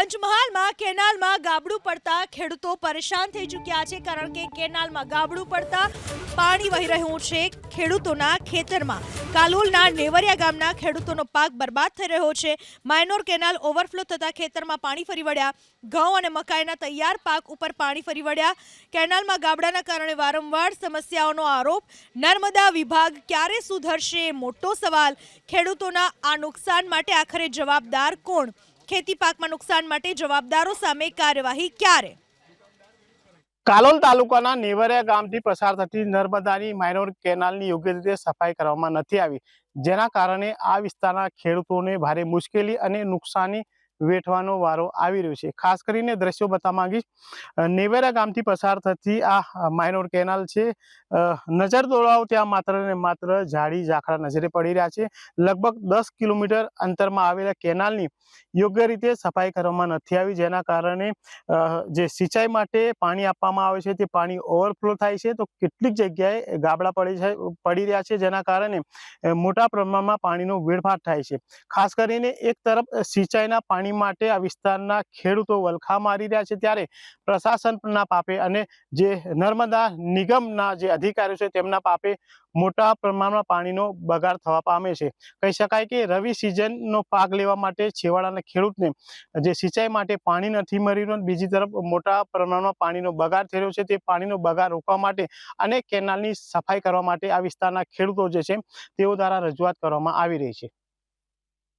પંચમહાલમાં કેનાલમાં ગાબડું પડતા ખેડૂતો પરેશાન થઈ ચૂક્યા છે, કારણ કે કેનાલમાં ગાબડું પડતા પાણી વહી રહ્યું છે ખેડૂતોના ખેતરમાં। કાલોલના નેવરિયા ગામના ખેડૂતોનો પાક બરબાદ થઈ રહ્યો છે। માયનોર કેનાલ ઓવરફ્લો થતા ખેતરમાં પાણી ફરી વળ્યા। ઘઉં અને મકાઈના તૈયાર પાક ઉપર પાણી ફરી વળ્યા। કેનાલમાં ગાબડાના કારણે વારંવાર સમસ્યાઓનો આરોપ। નર્મદા વિભાગ ક્યારે સુધરશે, મોટો સવાલ। ખેડૂતોના આ નુકસાન માટે આખરે જવાબદાર કોણ? ખેતી પાકમાં નુકસાન માટે જવાબદારો સામે કાર્યવાહી ક્યારે? કાલોલ તાલુકાના નેવરિયા ગામથી પસાર થતી નર્મદાની માઇનોર કેનાલની યોગ્ય રીતે સફાઈ કરવામાં નથી આવી, જેના કારણે આ વિસ્તારના ખેડૂતોને ભારે મુશ્કેલી અને નુકસાની વેઠવાનો વારો આવી રહ્યો છે। ખાસ કરીને દ્રશ્યો બતાવવા માંગીશ, નેવરિયા ગામથી પસાર થતી આ માઇનોર કેનાલ છે। નજર દોડાવો ત્યાં માત્ર ને માત્ર ઝાડી ઝાખરા નજરે પડી રહ્યા છે। લગભગ 10 કિલોમીટર અંતરમાં આવેલા કેનાલની યોગ્ય રીતે સફાઈ કરવામાં નથી આવી, જેના કારણે જે સિંચાઈ માટે પાણી આપવામાં આવે છે તે પાણી ઓવરફ્લો થાય છે, તો કેટલીક જગ્યાએ ગાબડા પડી રહ્યા છે, જેના કારણે મોટા પ્રમાણમાં પાણીનો વેડફાટ થાય છે। ખાસ કરીને એક તરફ સિંચાઈના પાણી માટે આ વિસ્તારના ખેડૂતો વલખા મારી રહ્યા છે, ત્યારે પ્રશાસનના પાપે અને જે નર્મદા નિગમના જે અધિકારીઓ છે તેમના પાપે મોટા પ્રમાણમાં પાણીનો બગાડ થવા પામે છે। કહી શકાય કે રવિ સિઝનનો પાક લેવા માટે છેવાડાના ખેડૂતને જે સિંચાઈ માટે પાણી નથી મળી રહ્યું, બીજી તરફ મોટા પ્રમાણમાં પાણીનો બગાડ થઈ રહ્યો છે। તે પાણીનો બગાડ રોકવા માટે અને કેનાલની સફાઈ કરવા માટે આ વિસ્તારના ખેડૂતો જે છે તેઓ દ્વારા રજૂઆત કરવામાં આવી રહી છે।